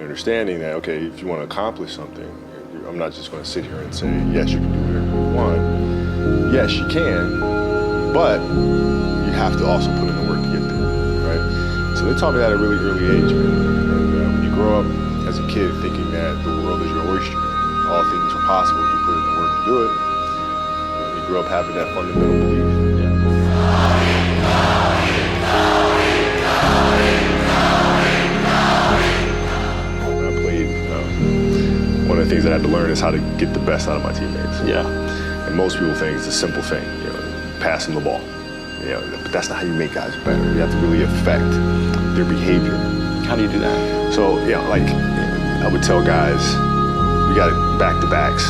understanding that, okay, if you want to accomplish something, I'm not just going to sit here and say, yes, you can do whatever you want. Yes, you can, but you have to also put in the work to get there, right? So they taught me that at a really early age, man. And when you grow up as a kid thinking that the world is your oyster, all things are possible if you put in the work to do it, you grow up having that fundamental belief. One of the things I had to learn is how to get the best out of my teammates. Yeah. And most people think it's a simple thing, pass them the ball. But that's not how you make guys better. You have to really affect their behavior. How do you do that? So, I would tell guys, we got back-to-backs.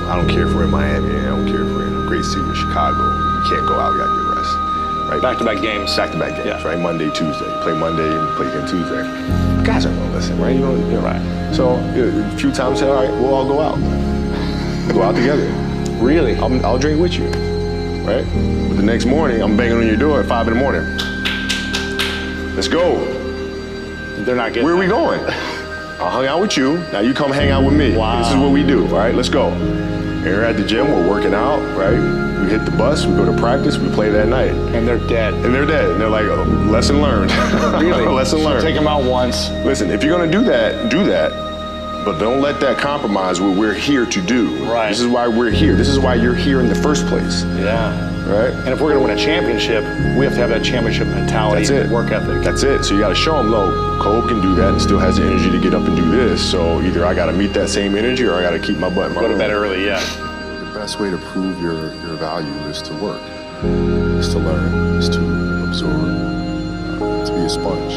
I don't care if we're in Miami, I don't care if we're in a great city of Chicago. You can't go out, we got to get rest. Right? Back-to-back games. Back-to-back games, right? Monday, Tuesday. You play Monday, you play again Tuesday. Guys aren't going to listen, right? Right. So a few times, say, all right, we'll all go out. Go out together. Really? I'll drink with you, right? But the next morning, I'm banging on your door at 5 in the morning. Let's go. They're not getting Where are we going? I hung out with you, now you come hang out with me. Wow. This is what we do, all right? Let's go. And we're at the gym, we're working out, right? We hit the bus, we go to practice, we play that night. And they're dead. And they're dead. And they're like, oh, lesson learned. Really? Lesson learned. Take them out once. Listen, if you're gonna do that, but don't let that compromise what we're here to do. Right. This is why we're here. This is why you're here in the first place. Yeah. Right? And if we're gonna win a championship, we have to have that championship mentality. That's it. And work ethic. That's it. So you gotta show them, look, Kobe can do that and still has the energy to get up and do this. So either I gotta meet that same energy or I gotta keep my butt in my Go to room. bed early, yeah. The best way to prove your value is to work, is to learn, is to absorb, to be a sponge.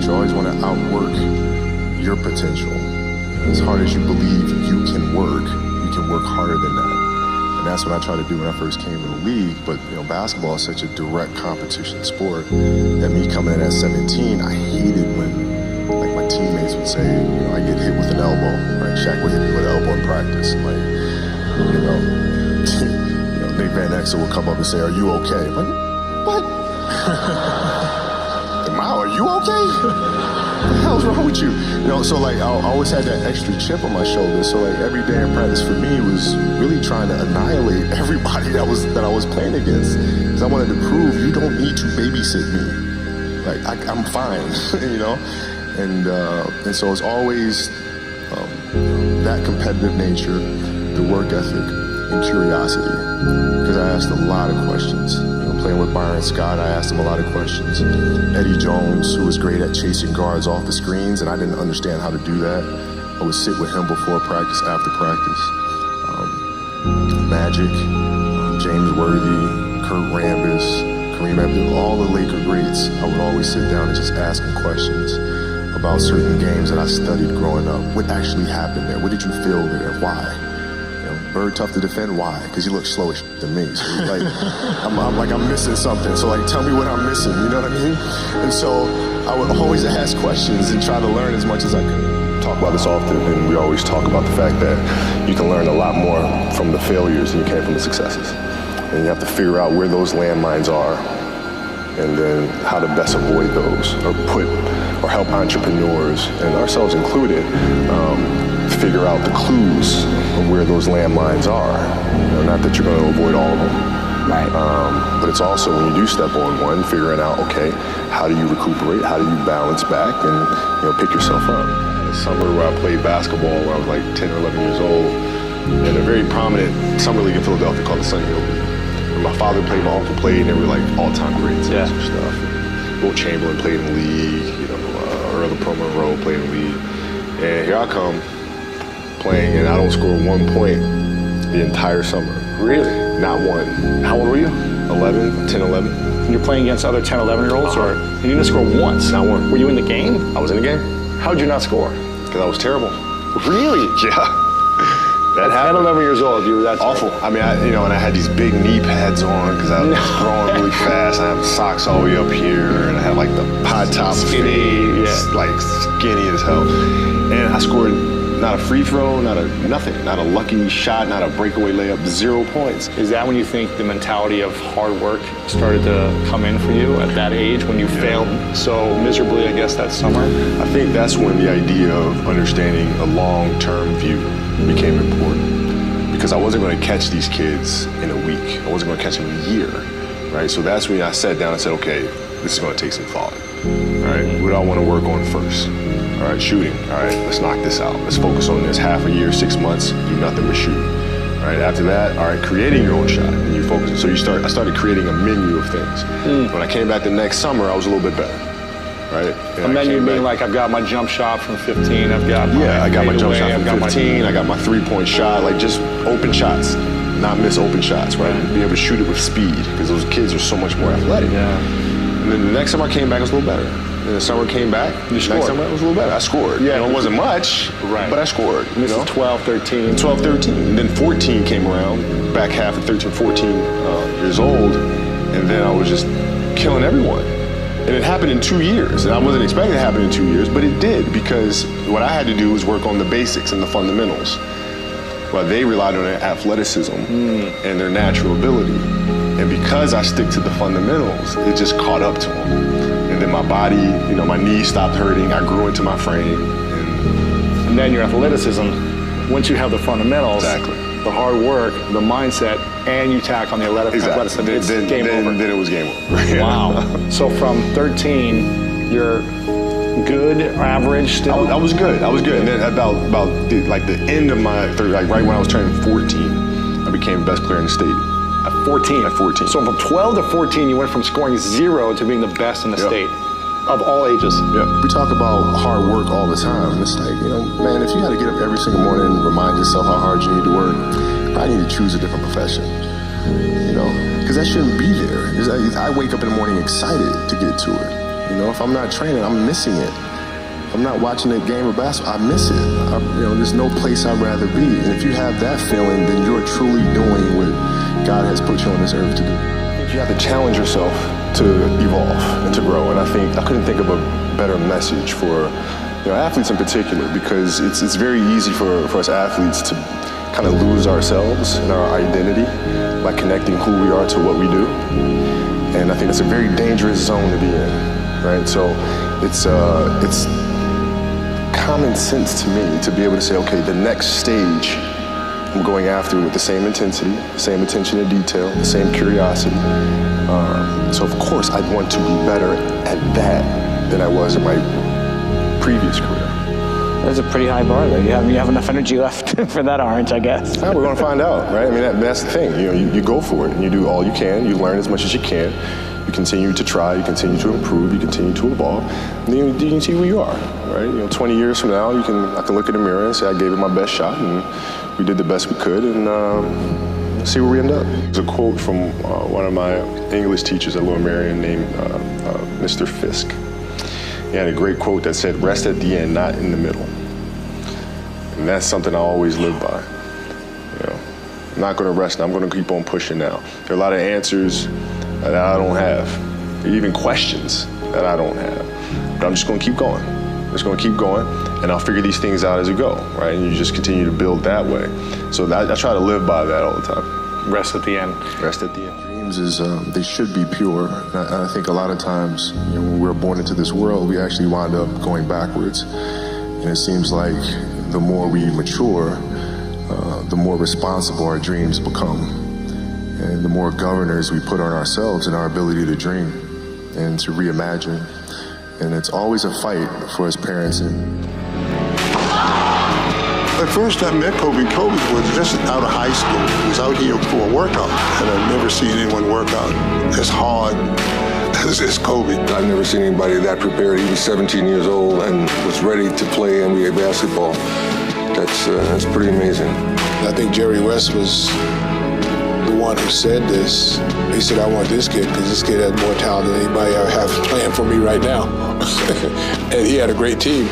You always want to outwork your potential. As hard as you believe you can work harder than that. And that's what I tried to do when I first came in the league. But basketball is such a direct competition sport that me coming in at 17, I hated when my teammates would say, I get hit with an elbow, right? Shaq would hit me with an elbow in practice. Nick Van Exel would come up and say, are you okay? I'm like, what? Mao, are you okay? What the hell's wrong with you? So I always had that extra chip on my shoulder. So every day in practice for me was really trying to annihilate everybody that I was playing against. Because I wanted to prove you don't need to babysit me. I'm fine, And so it's always that competitive nature, the work ethic, and curiosity. Because I asked a lot of questions. Playing with Byron Scott, I asked him a lot of questions. Eddie Jones, who was great at chasing guards off the screens, and I didn't understand how to do that. I would sit with him before practice, after practice. Magic, James Worthy, Kurt Rambis, Kareem Abdul, all the Laker greats, I would always sit down and just ask them questions about certain games that I studied growing up. What actually happened there? What did you feel there? Why? Bird tough to defend. Why? Because he looks slow as than me. So I'm missing something. So tell me what I'm missing. You know what I mean? And so I would always ask questions and try to learn as much as I could. Talk about this often, and we always talk about the fact that you can learn a lot more from the failures than you can from the successes. And you have to figure out where those landmines are, and then how to best avoid those, or help entrepreneurs and ourselves included. Figure out the clues of where those landmines are. Not that you're going to avoid all of them. Right. But it's also when you do step on one, figuring out, okay, how do you recuperate? How do you balance back and pick yourself up? A summer where I played basketball when I was 10 or 11 years old in a very prominent summer league in Philadelphia called the Sun Hill League. And my father played, my uncle played, and they were all-time greats and stuff. Will Chamberlain played in the league, Earl Pro Monroe played in the league. And here I come, playing, and I don't score 1 point the entire summer. Really? Not one. How old were you? 11, 10, 11. And you're playing against other 10, 11-year-olds? Or you didn't score once? Not one. Were you in the game? I was in the game. How'd you not score? Because I was terrible. Really? Yeah. That happened. 10, 11 years old, you were that awful. I mean, and I had these big knee pads on because I was growing really fast. I had the socks all the way up here, and I had the high top skinny, fade, skinny as hell. And I scored not a free throw, not a nothing, not a lucky shot, not a breakaway layup, 0 points. Is that when you think the mentality of hard work started to come in for you at that age, when you failed so miserably, I guess, that summer? I think that's when the idea of understanding a long-term view became important, because I wasn't going to catch these kids in a week. I wasn't going to catch them in a year, right? So that's when I sat down and said, okay, this is going to take some thought. All right, what do I want to work on first? All right, shooting. All right, let's knock this out. Let's focus on this. Half a year, 6 months, do nothing but shoot. All right, after that, all right, creating your own shot, and you focus. So I started creating a menu of things. When I came back the next summer, I was a little bit better, right? A menu meaning like I've got my jump shot from 15, I've got I got my jump shot away, from 15, I got my three-point shot, like just open shots, not miss open shots, right? Be able to shoot it with speed, because those kids are so much more athletic. Yeah. And then the next summer I came back, I was a little better. Then the summer came back, next summer it was a little better. I scored. Yeah, it wasn't much, but I scored. This is 12, 13. 12, 13. And then 14 came around, back half of 13, 14 years old, and then I was just killing everyone. And it happened in 2 years, and I wasn't expecting it to happen in 2 years, but it did, because what I had to do was work on the basics and the fundamentals, while they relied on their athleticism and their natural ability. And because I stick to the fundamentals, it just caught up to them. And then my body, my knees stopped hurting. I grew into my frame. And then your athleticism, once you have the fundamentals, the hard work, the mindset, and you tack on the athleticism, it's game over. Then it was game over. Wow. So from 13, you're good, average still? I was good. And then about the end of my right when I was turning 14, I became the best player in the state. At 14? At 14. So from 12 to 14, you went from scoring 0 to being the best in the state of all ages. Yep. We talk about hard work all the time. It's like, man, if you got to get up every single morning and remind yourself how hard you need to work, you probably need to choose a different profession, because that shouldn't be there. I wake up in the morning excited to get to it. If I'm not training, I'm missing it. If I'm not watching a game of basketball, I miss it. There's no place I'd rather be. And if you have that feeling, then you're truly doing what God has put you on this earth to do. You have to challenge yourself to evolve and to grow. And I couldn't think of a better message for athletes in particular, because it's very easy for us athletes to kind of lose ourselves and our identity by connecting who we are to what we do. And I think it's a very dangerous zone to be in, right? So it's common sense to me to be able to say, okay, the next stage I'm going after with the same intensity, the same attention to detail, the same curiosity. So of course I'd want to be better at that than I was in my previous career. There's a pretty high bar there. You have enough energy left for that orange, I guess. Yeah, we're going to find out, right? I mean, that's the thing. You go for it and you do all you can. You learn as much as you can. You continue to try. You continue to improve. You continue to evolve. And then you can see who you are, right? 20 years from now, I can look in the mirror and say I gave it my best shot, and we did the best we could, and see where we end up. There's a quote from one of my English teachers at Lower Merion named Mr. Fisk. He had a great quote that said, "Rest at the end, not in the middle." And that's something I always live by. I'm not going to rest now. I'm going to keep on pushing now. There are a lot of answers that I don't have, even questions that I don't have. But I'm just going to keep going. I'm just going to keep going, and I'll figure these things out as we go, right? And you just continue to build that way. So I try to live by that all the time. Rest at the end. Rest at the end. Dreams they should be pure. And I think a lot of times when we're born into this world, we actually wind up going backwards. And it seems like the more we mature, the more responsible our dreams become. And the more governors we put on ourselves and our ability to dream and to reimagine. And it's always a fight for us parents. At first I met Kobe. Kobe was just out of high school. He was out here for a workout, and I've never seen anyone work out as hard as Kobe. I've never seen anybody that prepared. He was 17 years old and was ready to play NBA basketball. That's pretty amazing. I think Jerry West was the one who said this. He said, I want this kid because this kid has more talent than anybody I have playing for me right now. And he had a great team.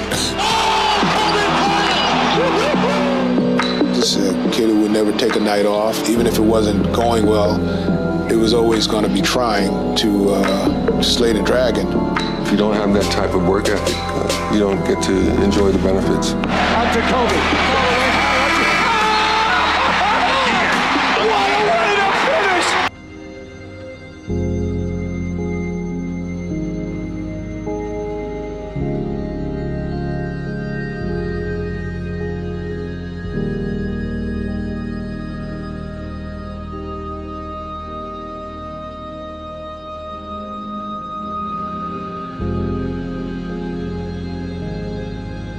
Just a kid who would never take a night off. Even if it wasn't going well, it was always going to be trying to slay the dragon. If you don't have that type of work ethic, you don't get to enjoy the benefits. Out to Kobe.